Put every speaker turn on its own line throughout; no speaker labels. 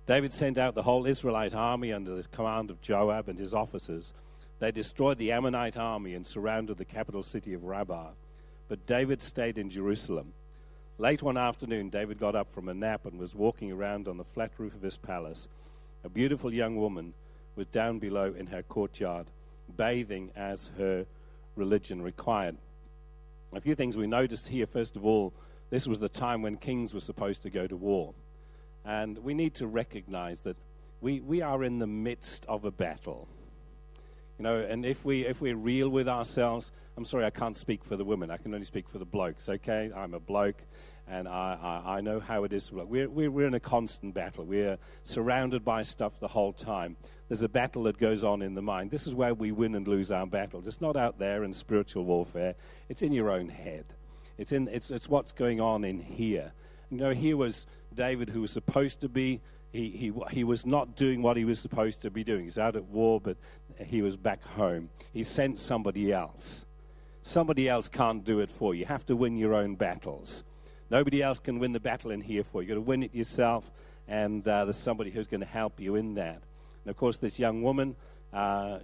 David sent out the whole Israelite army under the command of Joab and his officers. They destroyed the Ammonite army and surrounded the capital city of Rabbah. But David stayed in Jerusalem. Late one afternoon, David got up from a nap and was walking around on the flat roof of his palace. A beautiful young woman was down below in her courtyard, bathing as her religion required. A few things we noticed here. First of all, this was the time when kings were supposed to go to war. And we need to recognize that we are in the midst of a battle. You know, and if we're real with ourselves, I'm sorry, I can't speak for the women. I can only speak for the blokes, okay? I'm a bloke, and I know how it is. We're in a constant battle. We're surrounded by stuff the whole time. There's a battle that goes on in the mind. This is where we win and lose our battles. It's not out there in spiritual warfare. It's in your own head. It's what's going on in here. You know, here was David, who was supposed to be. He was not doing what he was supposed to be doing. He's out at war, but he was back home. He sent somebody else. Somebody else can't do it for you. You have to win your own battles. Nobody else can win the battle in here for you. You've got to win it yourself, and there's somebody who's going to help you in that. And, of course, this young woman,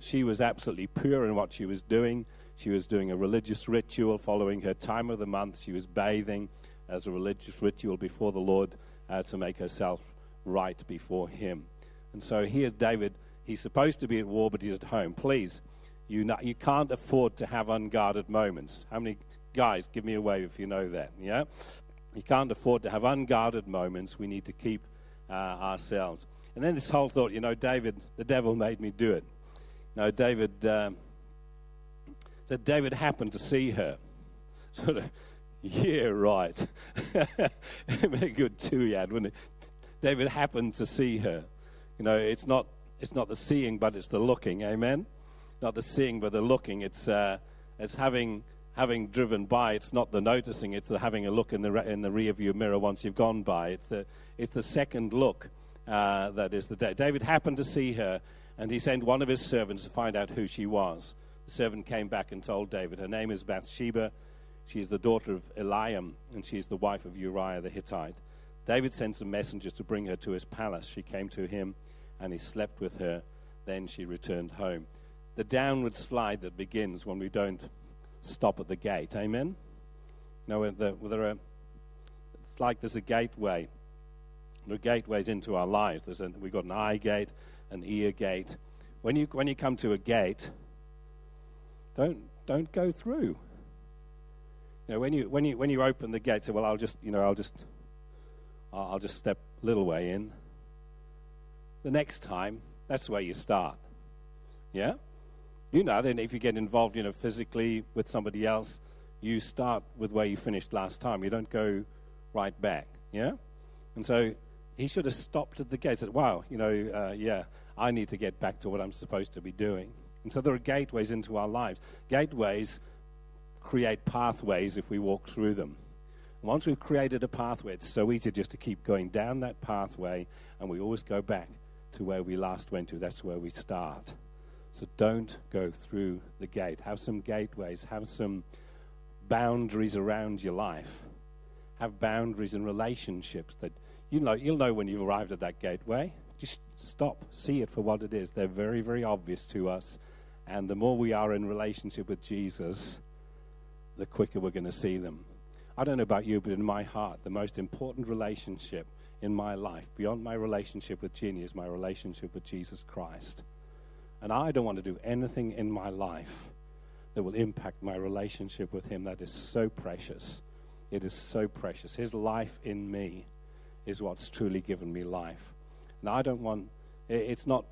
she was absolutely pure in what she was doing. She was doing a religious ritual following her time of the month. She was bathing as a religious ritual before the Lord to make herself right before him. And so here's David. He's supposed to be at war, but he's at home. Please, you can't afford to have unguarded moments. How many guys, give me a wave if you know that, yeah? You can't afford to have unguarded moments. We need to keep ourselves. And then this whole thought, David, the devil made me do it. David said David happened to see her. Sort of, yeah, right. It'd be a good two-yard, wouldn't it? David happened to see her. It's not the seeing, but it's the looking. Amen. Not the seeing, but the looking. It's having driven by. It's not the noticing. It's the having a look in the rear view mirror once you've gone by. It's the second look that is the day. David happened to see her, and he sent one of his servants to find out who she was. The servant came back and told David, her name is Bathsheba. She's the daughter of Eliam, and she's the wife of Uriah the Hittite. David sent some messengers to bring her to his palace. She came to him, and he slept with her. Then she returned home. The downward slide that begins when we don't stop at the gate. Amen? It's like there's a gateway. There are gateways into our lives. We've got an eye gate, an ear gate. When you come to a gate, don't go through. When you open the gate, say, well, I'll just step a little way in. The next time, that's where you start. Yeah? Then if you get involved, physically with somebody else, you start with where you finished last time. You don't go right back. Yeah? And so he should have stopped at the gate and said, wow, I need to get back to what I'm supposed to be doing. And so there are gateways into our lives. Gateways create pathways if we walk through them. Once we've created a pathway, it's so easy just to keep going down that pathway, and we always go back to where we last went to. That's where we start. So don't go through the gate. Have some gateways. Have some boundaries around your life. Have boundaries in relationships that you'll know when you've arrived at that gateway. Just stop. See it for what it is. They're very, very obvious to us. And the more we are in relationship with Jesus, the quicker we're going to see them. I don't know about you, but in my heart, the most important relationship in my life, beyond my relationship with Jeannie, is my relationship with Jesus Christ. And I don't want to do anything in my life that will impact my relationship with him. That is so precious. It is so precious. His life in me is what's truly given me life. And I don't want, it's not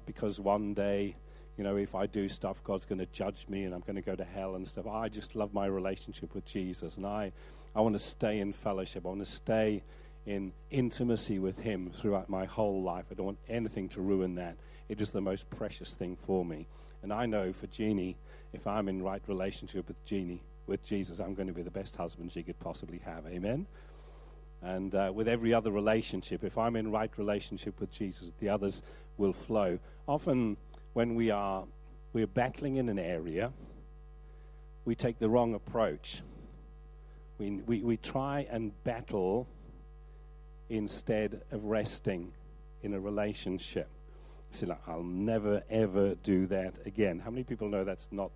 because one day, if I do stuff, God's going to judge me and I'm going to go to hell and stuff. I just love my relationship with Jesus. And I want to stay in fellowship. I want to stay in intimacy with him throughout my whole life. I don't want anything to ruin that. It is the most precious thing for me. And I know for Jeannie, if I'm in right relationship with Jesus, I'm going to be the best husband she could possibly have. Amen? And with every other relationship, if I'm in right relationship with Jesus, the others will flow. Often when we're battling in an area, we take the wrong approach. We try and battle instead of resting in a relationship. You say, like, I'll never, ever do that again. How many people know that's not